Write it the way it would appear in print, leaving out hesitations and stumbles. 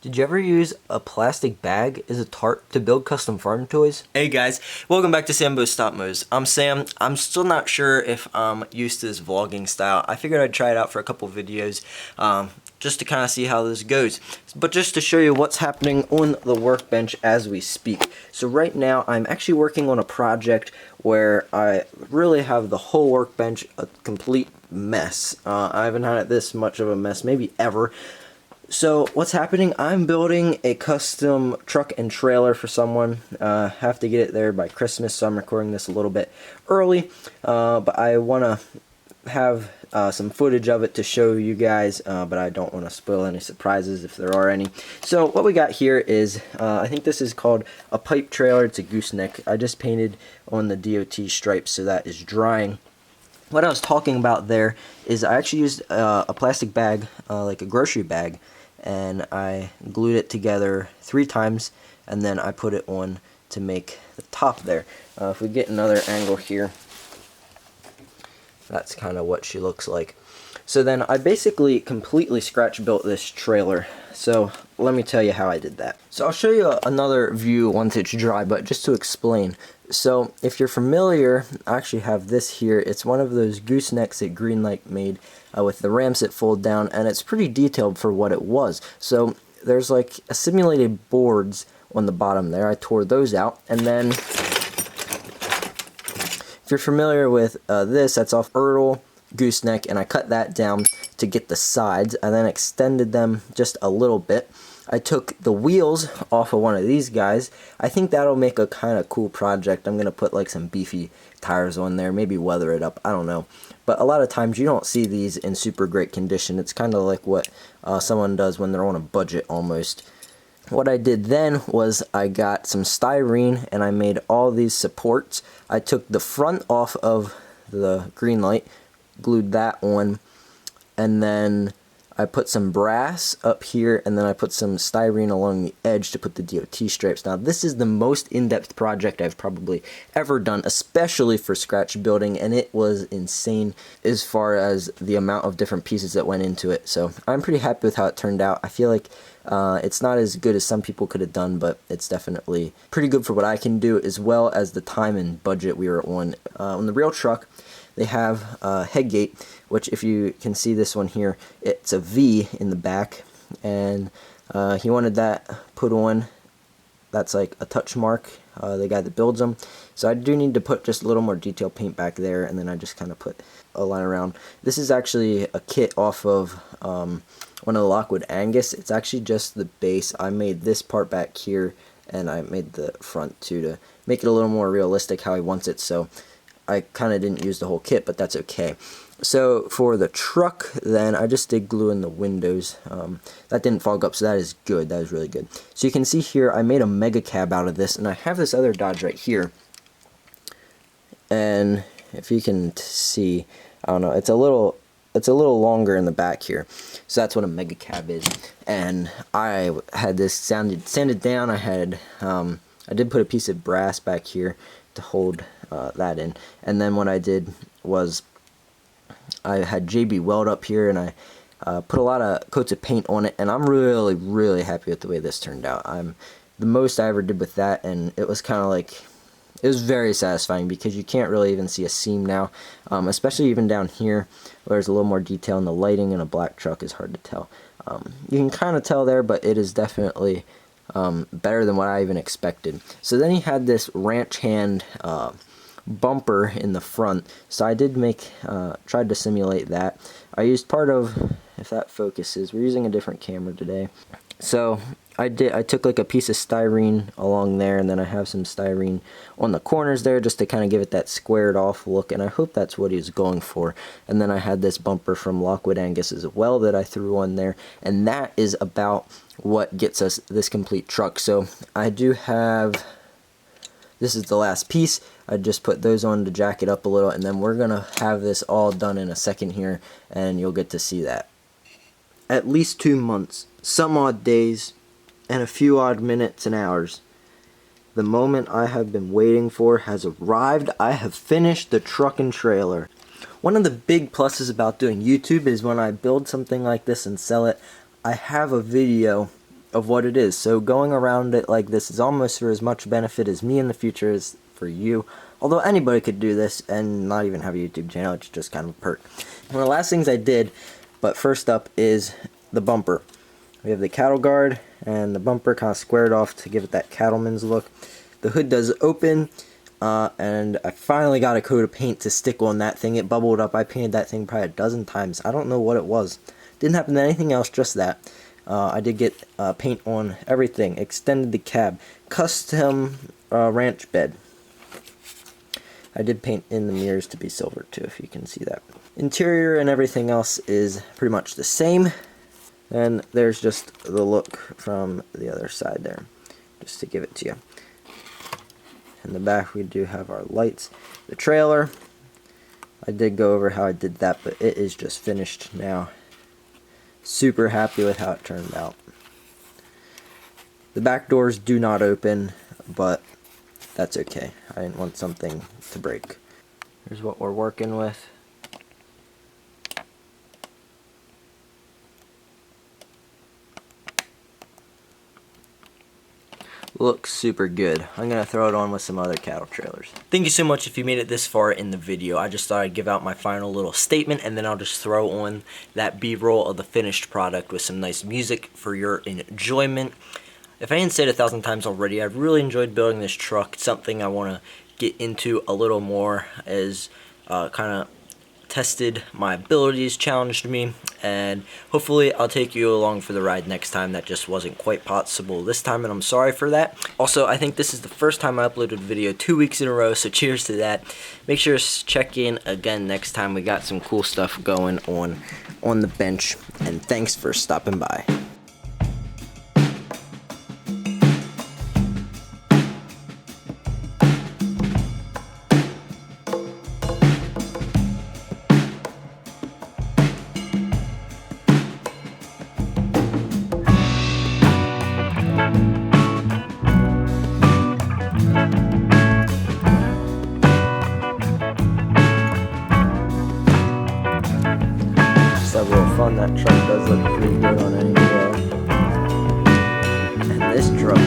Did you ever use a plastic bag as a tarp to build custom farm toys? Hey guys, welcome back to Sambo's Stop Mo's. I'm Sam. I'm still not sure if I'm used to this vlogging style. I figured I'd try it out for a couple videos just to kind of see how this goes. But just to show you what's happening on the workbench as we speak. So right now I'm actually working on a project where I really have the whole workbench a complete mess. I haven't had it this much of a mess maybe ever. So what's happening, I'm building a custom truck and trailer for someone. Have to get it there by Christmas, so I'm recording this a little bit early. But I want to have some footage of it to show you guys, but I don't want to spoil any surprises if there are any. So what we got here is, I think this is called a pipe trailer. It's a gooseneck. I just painted on the DOT stripes, so that is drying. What I was talking about there is I actually used a plastic bag, like a grocery bag, and I glued it together 3 times, and then I put it on to make the top there. If we get another angle here, that's kind of what she looks like. So then I basically completely scratch built this trailer. So let me tell you how I did that. So I'll show you another view once it's dry, but just to explain. So if you're familiar, I actually have this here. It's one of those goosenecks that Greenlight made with the ramps that fold down, and it's pretty detailed for what it was. So there's like a simulated boards on the bottom there. I tore those out, and then if you're familiar with this, that's off Ertl gooseneck, and I cut that down to get the sides. I then extended them just a little bit. I took the wheels off of one of these guys. I think that'll make a kind of cool project. I'm gonna put like some beefy tires on there, maybe weather it up, I don't know. But a lot of times you don't see these in super great condition. It's kind of like what someone does when they're on a budget almost. What I did then was I got some styrene and I made all these supports. I took the front off of the Greenlight, glued that on, and then I put some brass up here, and then I put some styrene along the edge to put the DOT stripes. Now this is the most in-depth project I've probably ever done, especially for scratch building, and it was insane as far as the amount of different pieces that went into it. So I'm pretty happy with how it turned out. I feel like it's not as good as some people could have done, but it's definitely pretty good for what I can do, as well as the time and budget we were on. On the real truck, they have a headgate, which if you can see this one here, it's a V in the back, and he wanted that put on. That's like a touch mark, the guy that builds them. So I do need to put just a little more detail paint back there, and then I just kind of put a line around. This is actually a kit off of one of the Lockwood Angus. It's actually just the base. I made this part back here, and I made the front too to make it a little more realistic how he wants it. So I kind of didn't use the whole kit, but that's okay. So for the truck, then I just did glue in the windows. That didn't fog up, so that is good. That is really good. So you can see here, I made a mega cab out of this, and I have this other Dodge right here. And if you can see, I don't know, it's a little longer in the back here. So that's what a mega cab is. And I had this sanded down. I did put a piece of brass back here to hold that in, and then what I did was I had JB Weld up here, and I put a lot of coats of paint on it, and I'm really happy with the way this turned out. I'm the most I ever did with that, and it was kind of like, it was very satisfying because you can't really even see a seam now, especially even down here where there's a little more detail, and the lighting in a black truck is hard to tell. You can kind of tell there, but it is definitely better than what I even expected. So then he had this ranch hand bumper in the front, so I did tried to simulate that. I used part of, if that focuses, we're using a different camera today. So I took like a piece of styrene along there, and then I have some styrene on the corners there just to kind of give it that squared off look, and I hope that's what he's going for. And then I had this bumper from Lockwood Angus as well that I threw on there, and that is about what gets us this complete truck. So I do have, this is the last piece. I just put those on to jack it up a little, and then we're gonna have this all done in a second here, and you'll get to see that. At least 2 months, some odd days, and a few odd minutes and hours. The moment I have been waiting for has arrived. I have finished the truck and trailer. One of the big pluses about doing YouTube is when I build something like this and sell it, I have a video of what it is. So going around it like this is almost for as much benefit as me in the future as for you. Although anybody could do this and not even have a YouTube channel, it's just kind of a perk. One of the last things I did, but first up, is the bumper. We have the cattle guard and the bumper kind of squared off to give it that cattleman's look. The hood does open, and I finally got a coat of paint to stick on that thing. It bubbled up. I painted that thing probably a dozen times. I don't know what it was. Didn't happen to anything else, just that. I did get paint on everything. Extended the cab. Custom ranch bed. I did paint in the mirrors to be silver too, if you can see that. Interior and everything else is pretty much the same. And there's just the look from the other side there, just to give it to you. In the back we do have our lights. The trailer, I did go over how I did that, but it is just finished now. Super happy with how it turned out. The back doors do not open, but that's okay. I didn't want something to break. Here's what we're working with. Looks super good. I'm going to throw it on with some other cattle trailers. Thank you so much if you made it this far in the video. I just thought I'd give out my final little statement, and then I'll just throw on that B-roll of the finished product with some nice music for your enjoyment. If I didn't say it 1,000 times already, I've really enjoyed building this truck. It's something I want to get into a little more, as kind of tested my abilities, challenged me, and hopefully I'll take you along for the ride next time. That just wasn't quite possible this time, and I'm sorry for that. Also, I think this is the first time I uploaded a video 2 weeks in a row, so cheers to that. Make sure to check in again next time. We got some cool stuff going on the bench, and thanks for stopping by. Just have a little fun. That truck does look pretty good on any road. And this truck